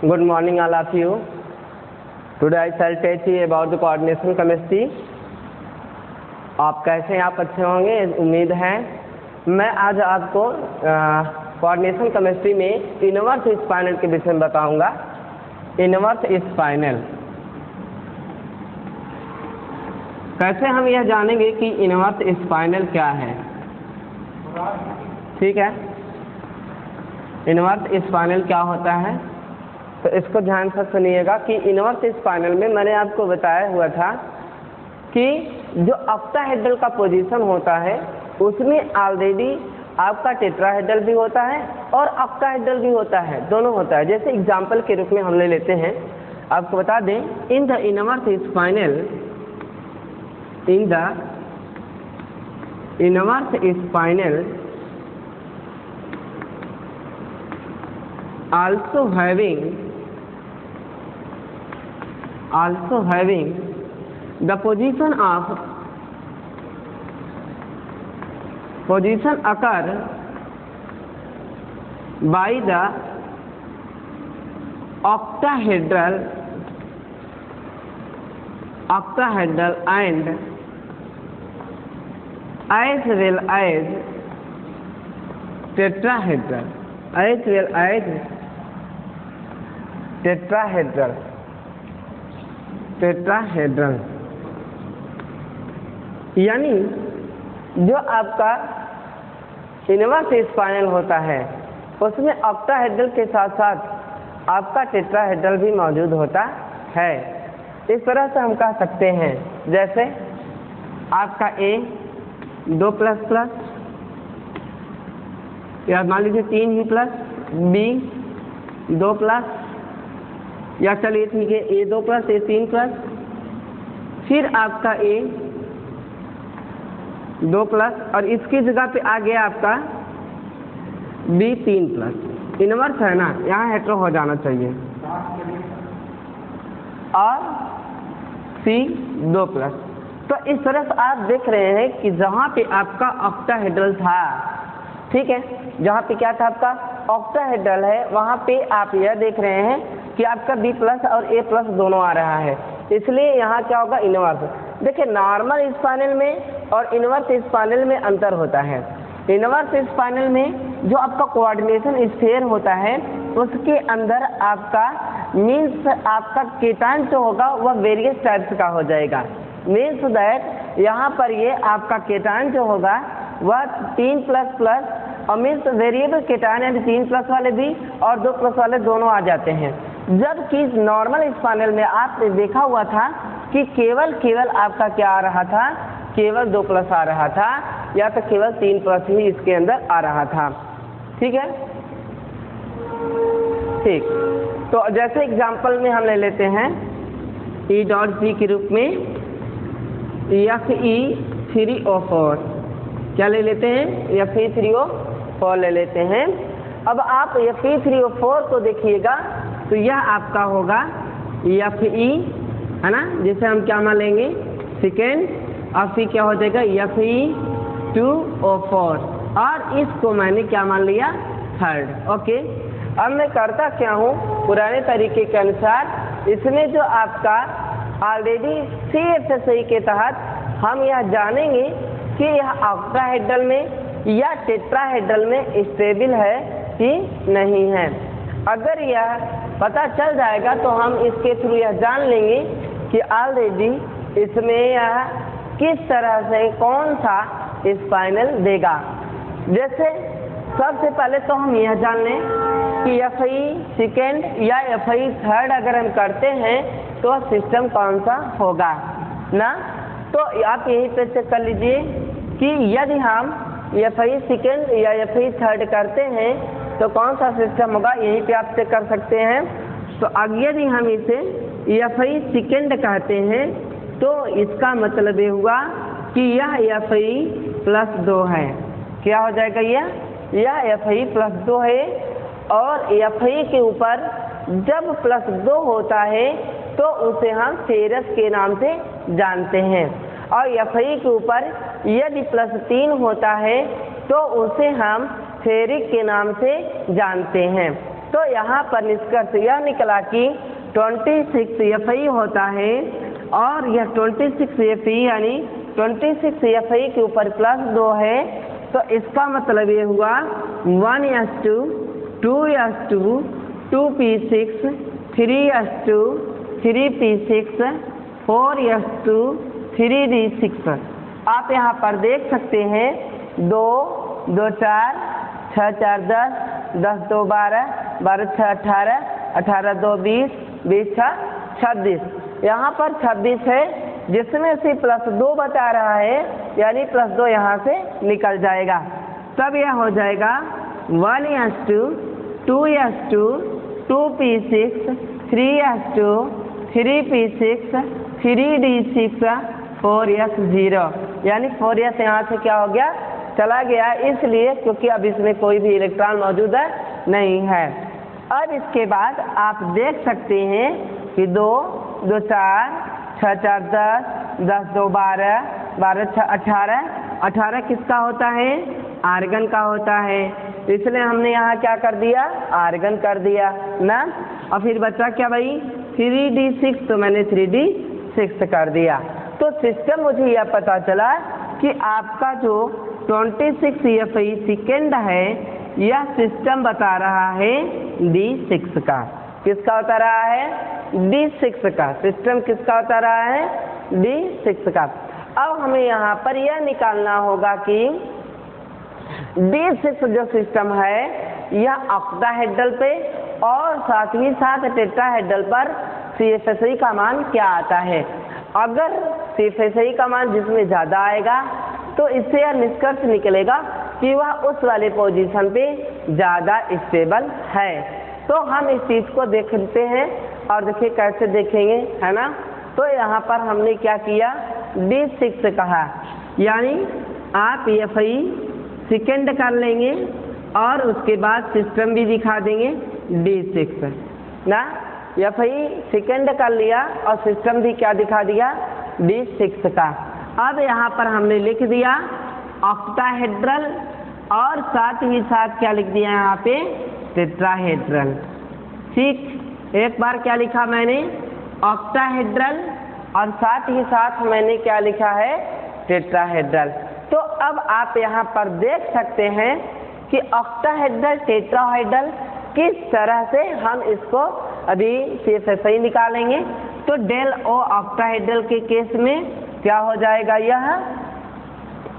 Good morning all of you. Today I shall teach you about the coordination chemistry. आप कैसे हैं? आप अच्छे होंगे उम्मीद है। मैं आज आपको कोऑर्डिनेशन केमिस्ट्री में इनवर्स स्पाइनल के विषय में बताऊंगा। इनवर्स स्पाइनल कैसे हम यह जानेंगे कि इनवर्स स्पाइनल क्या है। ठीक है, इनवर्स स्पाइनल क्या होता है तो इसको ध्यान से सुनिएगा कि इनवर्स स्पाइनल में मैंने आपको बताया हुआ था कि जो ऑक्टाहेड्रल का पोजीशन होता है उसमें ऑलरेडी आपका टेट्राहेड्रल भी होता है और ऑक्टाहेड्रल भी होता है, दोनों होता है। जैसे एग्जांपल के रूप में हम ले लेते हैं, आपको बता दें इन the inverse spinal also having the position occur by the octahedral and as well as tetrahedral यानी जो आपका इनवर्स स्पाइनल होता है उसमें ऑक्टाहेड्रल के साथ साथ आपका टेट्राहेड्रल भी मौजूद होता है। इस तरह से हम कह सकते हैं, जैसे आपका A 2++ या मान लीजिए 3U+, B 2+, या चलिए ठीक है A 2+, A 3+, फिर आपका A 2+ और इसकी जगह पे आ गया आपका B 3+। इनवर्स है ना, यहाँ हेट्रो हो जाना चाहिए, और C 2+। तो इस तरह से आप देख रहे हैं कि जहाँ पे आपका ऑक्टाहेड्रल था, ठीक है, जहाँ पे क्या था आपका ऑक्टाहेड्रल है, वहाँ पे आप यह देख रहे हैं कि आपका B+ और A+ दोनों आ रहा है, इसलिए यहाँ क्या होगा इनवर्स। देखिए नॉर्मल स्पाइनल में और इनवर्स स्पाइनल में अंतर होता है। इनवर्स स्पाइनल में जो आपका कोऑर्डिनेशन स्फीयर होता है उसके अंदर आपका मीन्स आपका केटायन जो होगा वह वेरियस टाइप्स का हो जाएगा। मीन्स दैट यहाँ पर ये आपका केटायन जो होगा वह 3++ और मीन्स वेरिएबल केटायन यानी 3+ वाले भी और 2+ वाले दोनों आ जाते हैं। जबकि नॉर्मल स्पाइनल में आपने देखा हुआ था कि केवल आपका क्या आ रहा था, केवल 2+ आ रहा था या तो केवल 3+ ही इसके अंदर आ रहा था। ठीक है, ठीक। तो जैसे एग्जांपल में हम ले लेते हैं E.G के रूप में Fe3O4, क्या ले लेते हैं Fe3O4 ले लेते हैं। अब आप Fe3O4 को देखिएगा तो यह आपका होगा Fe, है ना, जिसे हम क्या मान लेंगे सेकेंड, और फिर क्या हो जाएगा Fe2O4 और इसको मैंने क्या मान लिया थर्ड। ओके, अब मैं करता क्या हूँ पुराने तरीके के अनुसार, इसमें जो आपका ऑलरेडी CFSI के तहत हम यह जानेंगे कि यह ऑक्टाहेड्रल में या टेट्राहेड्रल में स्टेबल है कि नहीं है। अगर यह पता चल जाएगा तो हम इसके थ्रू यह जान लेंगे कि ऑलरेडी इसमें यह किस तरह से कौन सा स्पाइनल देगा। जैसे सबसे पहले तो हम यह जान लें कि Fe सेकेंड या Fe थर्ड अगर हम करते हैं तो सिस्टम कौन सा होगा ना। तो आप यहीं पे चेक कर लीजिए कि यदि हम Fe सेकेंड या Fe थर्ड करते हैं तो कौन सा सिस्टम होगा, यहीं पे आप चेक कर सकते हैं। तो यदि हम इसे Fe सेकेंड कहते हैं तो इसका मतलब ये हुआ कि यह Fe+2 है। क्या हो जाएगा यह Fe+2 है, और Fe के ऊपर जब +2 होता है तो उसे हम फेरस के नाम से जानते हैं, और Fe के ऊपर यदि +3 होता है तो उसे हम फेरिक के नाम से जानते हैं। तो यहाँ पर निष्कर्ष यह निकला कि 26 FE होता है और यह 26 FE यानी 26 FE के ऊपर +2 है, तो इसका मतलब ये हुआ 1s2 2s2 2p6 3s2 3p6 4s2 3d6। आप यहाँ पर देख सकते हैं 2 2 4 6 4 10 10 2 12 12 6 18 18 2 20 20 6 26। यहाँ पर 26 है जिसमें से +2 बता रहा है, यानी +2 यहाँ से निकल जाएगा। तब यह हो जाएगा 1s2 2s2 2p6 3s2 3p6 3d6 4s0, यानी 4s यहाँ से क्या हो गया, चला गया, इसलिए क्योंकि अब इसमें कोई भी इलेक्ट्रॉन मौजूद नहीं है। अब इसके बाद आप देख सकते हैं कि 2 2 4 6 4 10 10 2 12 12 6 18 18 किसका होता है, आर्गन का होता है, इसलिए हमने यहाँ क्या कर दिया, आर्गन कर दिया ना। और फिर बचा क्या भाई 3d6, तो मैंने 3d6 कर दिया। तो सिस्टम मुझे यह पता चला कि आपका जो 26 FE सेकेंड है यह सिस्टम बता रहा है D6 का। किसका बता रहा है, D6 का। सिस्टम किसका बता रहा है, D6 का। अब हमें यहाँ पर यह निकालना होगा कि D6 जो सिस्टम है यह ऑक्टाहेड्रल पे और साथ ही साथ टेट्राहेड्रल पर CFSE का मान क्या आता है। अगर CFSE का मान जिसमें ज़्यादा आएगा तो इससे यह निष्कर्ष निकलेगा कि वह उस वाले पोजीशन पे ज़्यादा स्टेबल है। तो हम इस चीज़ को देखते हैं और देखिए कैसे देखेंगे, है ना। तो यहाँ पर हमने क्या किया, D6 कहा, यानी आप FE सेकेंड कर लेंगे और उसके बाद सिस्टम भी दिखा देंगे D6 ना। FE सेकेंड कर लिया और सिस्टम भी क्या दिखा दिया, D6 का। अब यहाँ पर हमने लिख दिया ऑक्टाहेड्रल और साथ ही साथ क्या लिख दिया यहाँ पे, टेट्राहेड्रल। ठीक, एक बार क्या लिखा मैंने, ऑक्टाहेड्रल और साथ ही साथ मैंने क्या लिखा है, टेट्राहेड्रल। तो अब आप यहाँ पर देख सकते हैं कि ऑक्टाहेड्रल टेट्राहेड्रल किस तरह से हम इसको अभी CFSE निकालेंगे। तो डेल ओ ऑक्टाहेड्रल के केस में क्या हो जाएगा, यह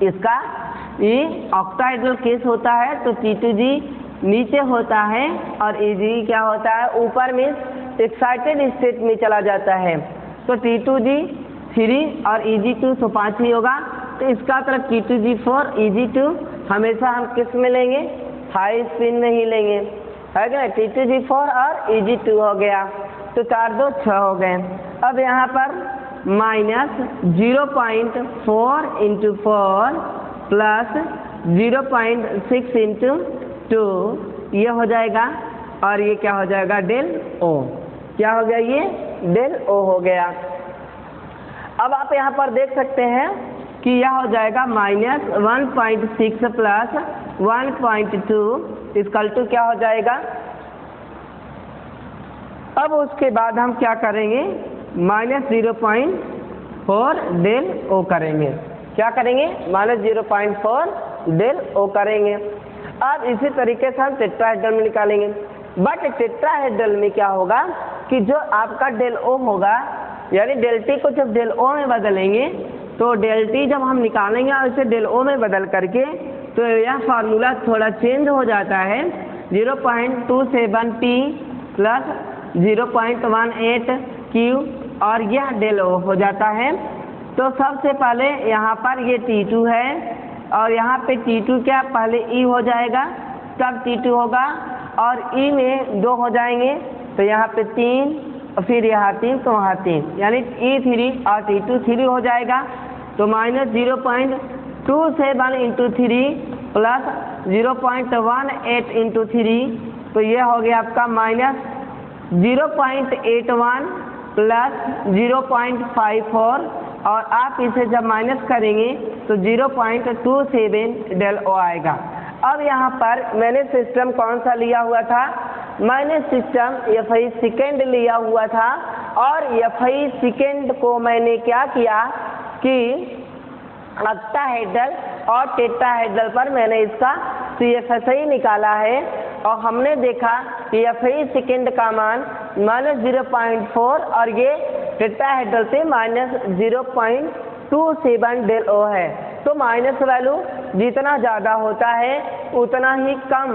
इसका ये ऑक्टाहेड्रल केस होता है तो T2G नीचे होता है और Eg क्या होता है, ऊपर में एक्साइटेड स्टेट में चला जाता है। तो T2G 3 और Eg2 तो 5 ही होगा। तो इसका तरफ T2G 4 Eg2 हमेशा हम किस में लेंगे, हाई स्पिन में ही लेंगे, है क्या। T2G 4 और Eg2 हो गया, तो 4 2 6 हो गए। अब यहाँ पर -0.4 × 4 प्लस 0.6 × 2 ये हो जाएगा और ये क्या हो जाएगा, डेल ओ। क्या हो गया, ये डेल ओ हो गया। अब आप यहाँ पर देख सकते हैं कि यह हो जाएगा -1.6 प्लस 1.2 इक्वल टू क्या हो जाएगा। अब उसके बाद हम क्या करेंगे, -0.4 डेल ओ करेंगे। क्या करेंगे, -0.4 डेल ओ करेंगे। अब इसी तरीके से हम टेट्राहेड्रल में निकालेंगे। बट टेट्राहेड्रल में क्या होगा कि जो आपका डेल ओ होगा, यानी डेल टी को जब डेल ओ में बदलेंगे तो डेल टी जब हम निकालेंगे और इसे डेल ओ में बदल करके, तो यह फार्मूला थोड़ा चेंज हो जाता है। 0.27 P प्लस 0.18 Q और यह डेल ओ हो जाता है। तो सबसे पहले यहाँ पर ये T2 है और यहाँ पे T2 क्या, पहले E हो जाएगा, तब T2 होगा और E में 2 हो जाएंगे, तो यहाँ पे 3 और फिर यहाँ 3 तो वहाँ 3, यानी E3 और T2 3 हो जाएगा। तो -0.27 × 3 प्लस 0.18 × 3, तो ये हो गया आपका -0.81 प्लस 0.54 और आप इसे जब माइनस करेंगे तो 0.27 डेल ओ आएगा। अब यहाँ पर मैंने सिस्टम कौन सा लिया हुआ था, मैंने सिस्टम FI सेकेंड लिया हुआ था और FI सेकेंड को मैंने क्या किया कि ऑक्टाहेड्रल और टेट्राहेड्रल पर मैंने इसका CFSI निकाला है और हमने देखा कि FI सेकेंड का मान -0.4 और ये टेट्राहेड्रल से -0.27 डेल O है। तो माइनस वैल्यू जितना ज़्यादा होता है उतना ही कम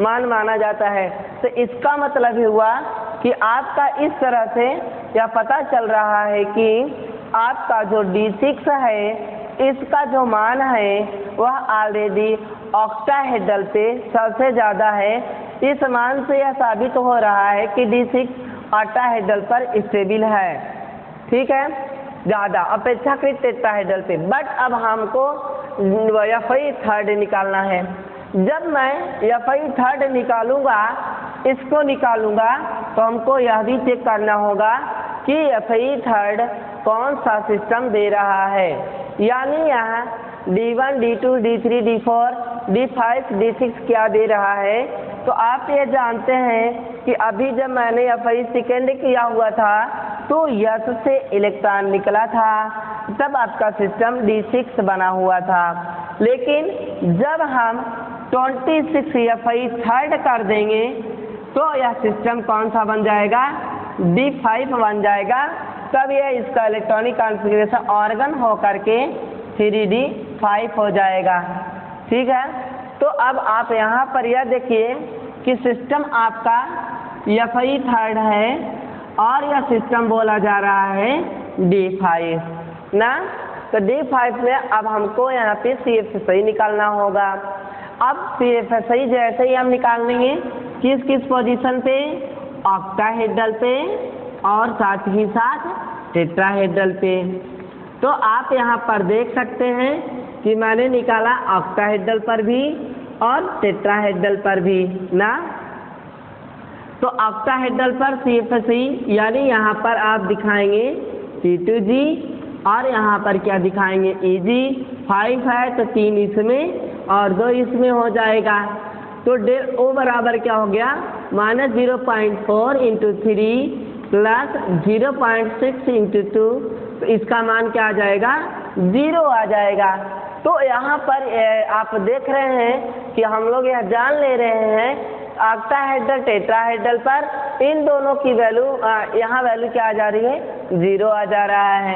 मान माना जाता है। तो इसका मतलब हुआ कि आपका इस तरह से यह पता चल रहा है कि आपका जो D6 है इसका जो मान है वह ऑलरेडी ऑक्टाहेड्रल पे सबसे ज़्यादा है। इस मान से यह साबित हो रहा है कि D6 ऑक्टाहेड्रल पर स्टेबल है, ठीक है, ज़्यादा अपेक्षाकृत टेट्राहेड्रल पे। बट अब हमको FI थर्ड निकालना है। जब मैं FI थर्ड निकालूंगा, इसको निकालूंगा, तो हमको यह भी चेक करना होगा कि FI थर्ड कौन सा सिस्टम दे रहा है। यानी यहाँ D1, D2, D3, D4, D5, D6 क्या दे रहा है। तो आप ये जानते हैं कि अभी जब मैंने FI सेकेंड किया हुआ था तो S से इलेक्ट्रॉन निकला था, तब आपका सिस्टम D6 बना हुआ था। लेकिन जब हम 26 FI थर्ड कर देंगे तो यह सिस्टम कौन सा बन जाएगा, D5 बन जाएगा। तब यह इसका इलेक्ट्रॉनिक कॉन्फ़िगरेशन ऑर्गन हो करके 3D5 हो जाएगा, ठीक है। तो अब आप यहाँ पर यह देखिए कि सिस्टम आपका FI थर्ड है और यह सिस्टम बोला जा रहा है D5 ना। तो D5 में अब हमको यहाँ पे CFSI निकालना होगा। अब CFSI जैसे ही हम निकाल लेंगे किस किस पोजीशन पे, ऑक्टाहेड्रल पे और साथ ही साथ टेट्राहेड्रल पे। तो आप यहाँ पर देख सकते हैं कि मैंने निकाला ऑक्टाहेड्रल पर भी और टेट्राहेड्रल पर भी ना। तो ऑक्टाहेड्रल पर CFSI यानी यहाँ पर आप दिखाएंगे T2G और यहाँ पर क्या दिखाएंगे EG। 5 है तो 3 इसमें और 2 इसमें हो जाएगा। तो डेल O बराबर क्या हो गया, -0.4 × 3 प्लस 0.6 × 2। तो इसका मान क्या आ जाएगा, 0 आ जाएगा। तो यहाँ पर आप देख रहे हैं कि हम लोग यह जान ले रहे हैं ऑक्टाहेड्रल टेट्राहेड्रल पर इन दोनों की वैल्यू यहाँ वैल्यू क्या आ जा रही है, 0 आ जा रहा है।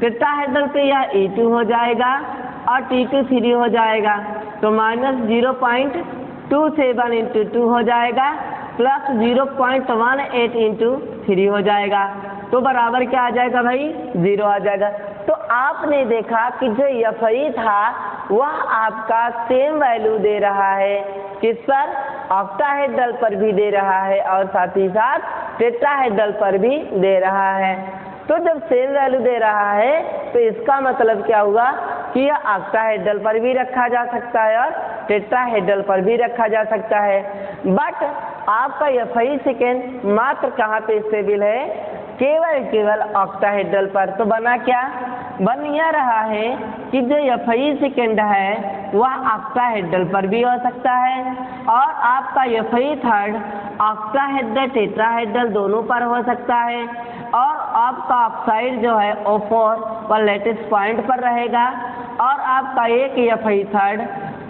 टेट्राहेड्रल पे यह E2 हो जाएगा और T2 3 हो जाएगा। तो -0.27 × 2 हो जाएगा प्लस 0.18 × 3 हो जाएगा। तो बराबर क्या आ जाएगा भाई, 0 आ जाएगा। तो आपने देखा कि जो FI था वह आपका सेम वैल्यू दे रहा है, किस पर, ऑक्टाहेड्रल पर भी दे रहा है और साथ ही साथ टेट्राहेड्रल पर भी दे रहा है। तो जब सेम वैल्यू दे रहा है तो इसका मतलब क्या हुआ कि यह ऑक्टाहेड्रल पर भी रखा जा सकता है और टेट्राहेड्रल पर भी रखा जा सकता है। बट आपका FI सेकेंड मात्र कहाँ पे स्टेबल है, केवल ऑक्टाहेड्रल पर। तो बना क्या, बन यह रहा है कि जो FI सेकेंड है वह ऑक्टाहेड्रल पर भी हो सकता है और आपका FI थर्ड ऑक्टाहेड्रल टेट्राहेड्रल दोनों पर हो सकता है और आपका ऑक्साइड जो है O4 वह लेटिस पॉइंट पर रहेगा और आपका एक FI थर्ड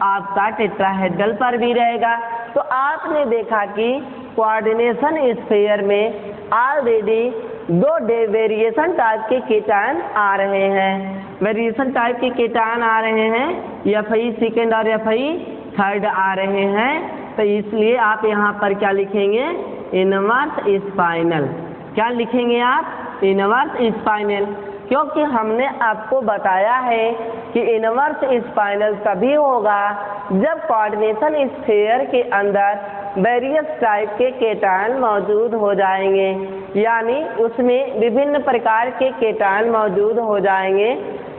आपका टेट्राहेड्रल पर भी रहेगा। तो आपने देखा कि कोऑर्डिनेशन स्फीयर में ऑलरेडी 2 वेरिएशन टाइप के केटायन आ रहे हैं। वेरिएशन टाइप के केटायन आ रहे हैं, FI सेकेंड और FI थर्ड आ रहे हैं। तो इसलिए आप यहाँ पर क्या लिखेंगे, इनवर्स स्पाइनल। क्या लिखेंगे आप, इनवर्स स्पाइनल, क्योंकि हमने आपको बताया है कि इनवर्स स्पाइनल तभी होगा जब कोऑर्डिनेशन स्फीयर के अंदर वेरियस टाइप के केटायन मौजूद हो जाएंगे, यानी उसमें विभिन्न प्रकार के केटायन मौजूद हो जाएंगे।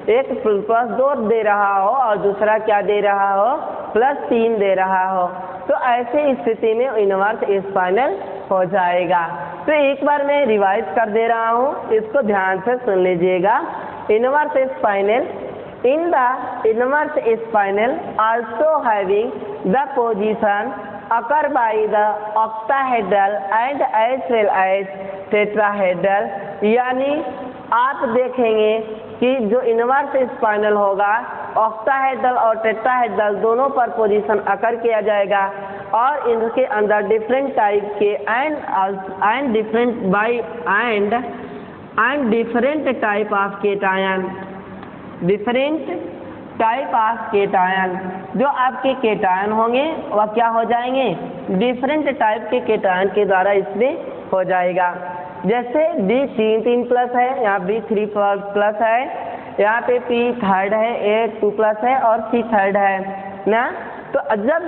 एक +2 दे रहा हो और दूसरा क्या दे रहा हो, +3 दे रहा हो। तो ऐसी स्थिति में इनवर्स स्पाइनल हो जाएगा। तो एक बार मैं रिवाइज कर दे रहा हूँ, इसको ध्यान से सुन लीजिएगा। Inverse spinel, in the inverse spinel also having the position occur by the octahedral and as well as tetrahedral. यानी आप देखेंगे कि जो इनवर्स स्पाइनल होगा ऑक्टाहेड्रल और टेट्राहेड्रल दोनों पर पोजीशन अकर किया जाएगा और इनके अंदर डिफरेंट टाइप के and different by and different type of cation, different type of cation, जो आपके केटायन होंगे वह क्या हो जाएंगे, डिफरेंट टाइप के केटायन के द्वारा इसमें हो जाएगा। जैसे D 3 प्लस है, यहाँ B 3 प्लस है, यहाँ पे P थर्ड है, A 2 प्लस है और C थर्ड है ना। तो जब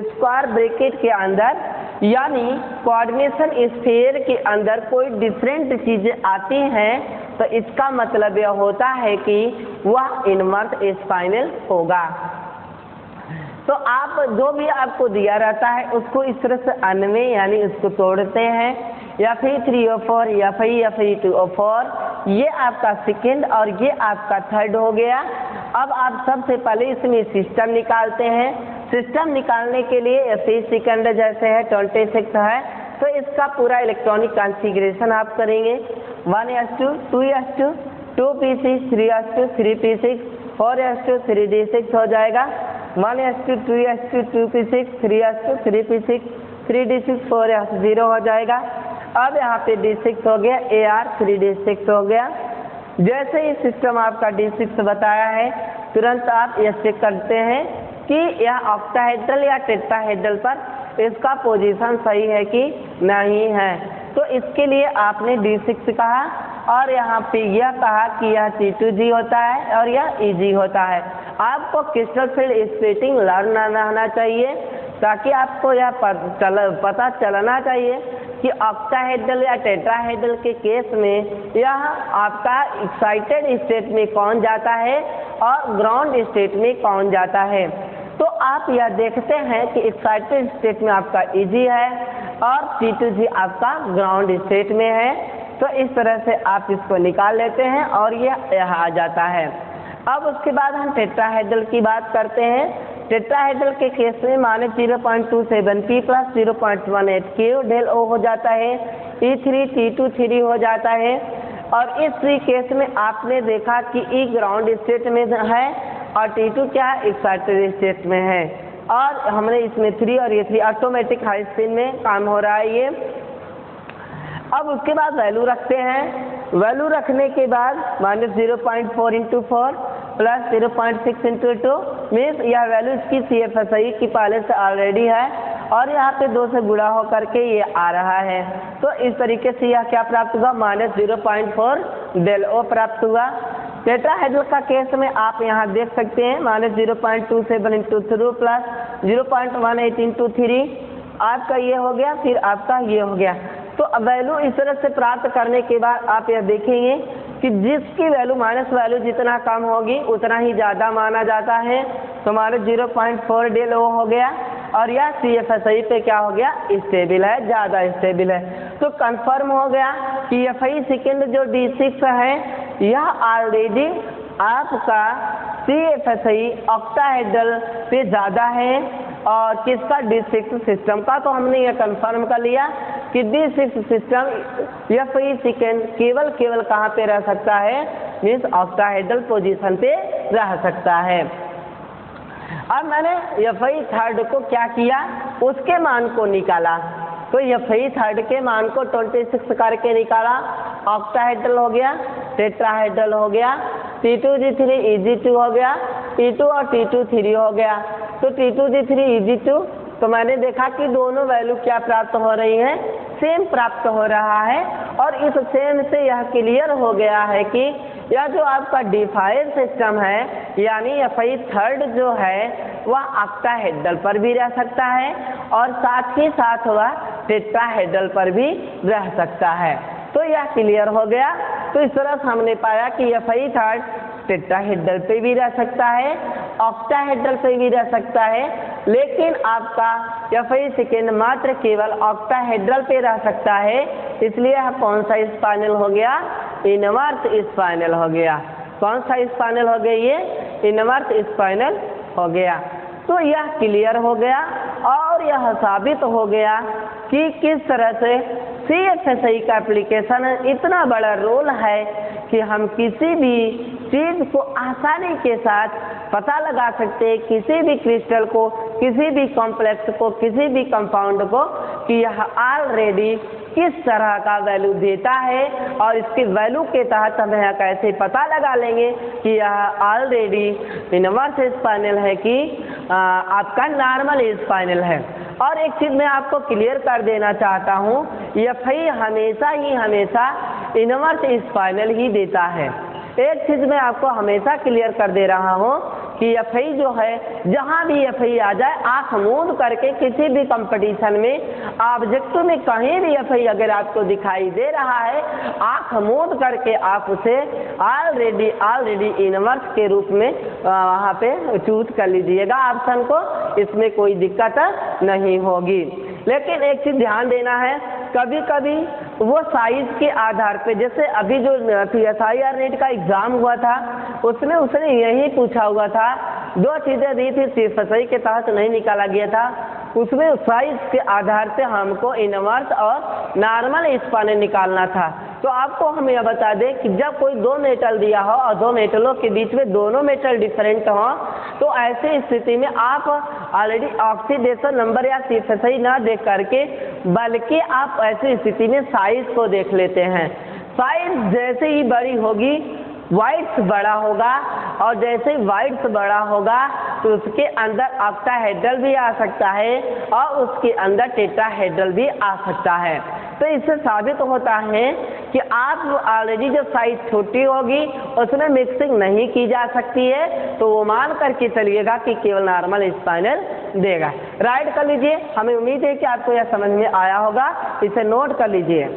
स्क्वायर ब्रैकेट के अंदर यानी कोऑर्डिनेशन स्फीयर के अंदर कोई डिफरेंट चीजें आती हैं तो इसका मतलब यह होता है कि वह इनवर्स स्पाइनल होगा। तो आप जो भी आपको दिया रहता है उसको इस तरह से अन्वय यानी उसको तोड़ते हैं, या फिर 3O4 या फिर 2O4, ये आपका सेकेंड और ये आपका थर्ड हो गया। अब आप सबसे पहले इसमें सिस्टम निकालते हैं। सिस्टम निकालने के लिए ऐसे सेकेंड जैसे है 26 है तो इसका पूरा इलेक्ट्रॉनिक कॉन्फ़िगरेशन आप करेंगे 1s2 2s2 2p6 3s2 3p6 4s2 3d6 हो जाएगा, 1s2 2s2 2p6 3s2 3p6 3d6 4s0 हो जाएगा। अब यहाँ पे d6 हो गया, AR 3d6 हो गया। जैसे ही सिस्टम आपका d6 बताया है तुरंत आप यह चेक करते हैं कि यह ऑक्टाहेड्रल या टेट्राहेड्रल पर इसका पोजीशन सही है कि नहीं है। तो इसके लिए आपने d6 कहा और यहाँ पे यह कहा कि यह T2G होता है और यह EG होता है। आपको क्रिस्टल फील्ड स्प्लिटिंग लर्न रहना चाहिए ताकि आपको यह पता चलना चाहिए कि ऑक्टाहेड्रल या टेट्राहेड्रल के केस में यह आपका एक्साइटेड स्टेट में कौन जाता है और ग्राउंड स्टेट में कौन जाता है। तो आप यह देखते हैं कि एक्साइटेड स्टेट में आपका EG है और T2G आपका ग्राउंड स्टेट में है। तो इस तरह से आप इसको निकाल लेते हैं और यह आ जाता है। अब उसके बाद हम टेट्राहेड्रल की बात करते हैं। टेट्राहेड्रल के केस में माने 0.27p plus 0.18q del O हो जाता है, E3 T2 3 हो जाता है। और इस केस में आपने देखा कि E ग्राउंड स्टेट में है और T2 क्या है, एक्साइटेड स्टेट में है। और हमने इसमें 3 और ये 3 ऑटोमेटिक हाई स्पीड में काम हो रहा है ये। अब उसके बाद वैल्यू रखते हैं। वैल्यू रखने के बाद -0.4 × 4 प्लस 0.6 × 2 मीन्स यह वैल्यू इसकी CFSI की पहले से ऑलरेडी है और यहाँ पे 2 से गुणा हो करके ये आ रहा है। तो इस तरीके से यह क्या प्राप्त हुआ, -0.4 डेल O प्राप्त हुआ। टेट्राहेड्रल का केस में आप यहाँ देख सकते हैं -0.27 × 3 प्लस 0.18 × 3 आपका ये हो गया, फिर आपका ये हो गया। तो वैल्यू इस तरह से प्राप्त करने के बाद आप यह देखेंगे कि जिसकी वैल्यू माइनस वैल्यू जितना कम होगी उतना ही ज़्यादा माना जाता है। तो हमारे 0.4 डेल O हो गया और यह CFSI पे क्या हो गया, स्टेबल है, ज़्यादा स्टेबल है। तो कंफर्म हो गया कि FI सेकेंड जो D6 है यह ऑलरेडी आपका CFSI ऑक्टाहेड्रल पे ज़्यादा है और किसका, D6 सिस्टम का। तो हमने यह कंफर्म कर लिया कि D6 सिस्टम FI सेकेंड केवल कहाँ पे रह सकता है, मीन्स ऑक्टाहेड्रल पोजीशन पे रह सकता है। अब मैंने FI थर्ड को क्या किया, उसके मान को निकाला। तो FI थर्ड के मान को 26 करके निकाला, ऑक्टाहेड्रल हो गया, टेट्राहेड्रल हो गया, T2G3 EG2 हो गया, T2 और T2 3 हो गया। तो T2G3 EG2 तो मैंने देखा कि दोनों वैल्यू क्या प्राप्त हो रही है, सेम प्राप्त हो रहा है। और इस सेम से यह क्लियर हो गया है कि यह जो आपका डिफाइड सिस्टम है यानी FI थर्ड जो है वह ऑक्टाहेड्रल पर भी रह सकता है और साथ ही साथ वह टेट्राहेड्रल पर भी रह सकता है। तो यह क्लियर हो गया। तो इस तरह से हमने पाया कि FI थर्ड टेट्राहेड्रल पे भी रह सकता है, ऑक्टाहेड्रल पे भी रह सकता है, लेकिन आपका FI सेकेंड मात्र केवल ऑक्टाहेड्रल पे रह सकता है। इसलिए यह कौन सा स्पाइनल हो गया, इनवर्स स्पाइनल हो गया। कौन सा स्पाइनल हो गया, ये इनवर्स स्पाइनल हो गया। तो यह क्लियर हो गया और यह साबित हो गया कि किस तरह से CFSI का एप्लीकेशन इतना बड़ा रोल है कि हम किसी भी चीज़ को आसानी के साथ पता लगा सकते हैं, किसी भी क्रिस्टल को, किसी भी कॉम्प्लेक्स को, किसी भी कंपाउंड को, कि यह ऑलरेडी किस तरह का वैल्यू देता है और इसके वैल्यू के तहत हम यह कैसे पता लगा लेंगे कि यह ऑलरेडी इनवर्स स्पाइनल है कि आपका नॉर्मल स्पाइनल है। और एक चीज़ मैं आपको क्लियर कर देना चाहता हूँ, FI हमेशा इनवर्स स्पाइनल ही देता है। एक चीज़ मैं आपको हमेशा क्लियर कर दे रहा हूँ कि FI जो है, जहाँ भी FI आ जाए, आँख मूंद करके किसी भी कंपटीशन में ऑब्जेक्ट में कहीं भी FI अगर आपको दिखाई दे रहा है, आँख मूंद करके आप उसे ऑलरेडी इनवर्स के रूप में वहाँ पे चूज कर लीजिएगा ऑप्शन को, इसमें कोई दिक्कत नहीं होगी। लेकिन एक चीज़ ध्यान देना है, कभी कभी वो साइज के आधार पे, जैसे अभी जो SIR नेट का एग्ज़ाम हुआ था उसने यही पूछा हुआ था, 2 चीज़ें दी थी, CFSI के तहत नहीं निकाला गया था, उसमें साइज के आधार पे हमको इनवर्स और नॉर्मल स्पाइनल निकालना था। तो आपको हम यह बता दें कि जब कोई 2 मेटल दिया हो और 2 मेटलों के बीच में दोनों मेटल डिफरेंट हों, तो ऐसी स्थिति में आप ऑलरेडी ऑक्सीडेशन नंबर या CFSI ना देख करके, बल्कि आप ऐसी स्थिति में साइज को देख लेते हैं। साइज जैसे ही बड़ी होगी, वाइड्स बड़ा होगा, और जैसे ही वाइड्स बड़ा होगा तो उसके अंदर ऑक्टाहेड्रल भी आ सकता है और उसके अंदर टेट्राहेड्रल भी आ सकता है। तो इससे साबित होता है कि आप ऑलरेडी जो साइज छोटी होगी उसमें मिक्सिंग नहीं की जा सकती है, तो वो मान करके चलिएगा कि केवल नॉर्मल स्पाइनल देगा। राइट कर लीजिए। हमें उम्मीद है कि आपको यह समझ में आया होगा, इसे नोट कर लीजिए।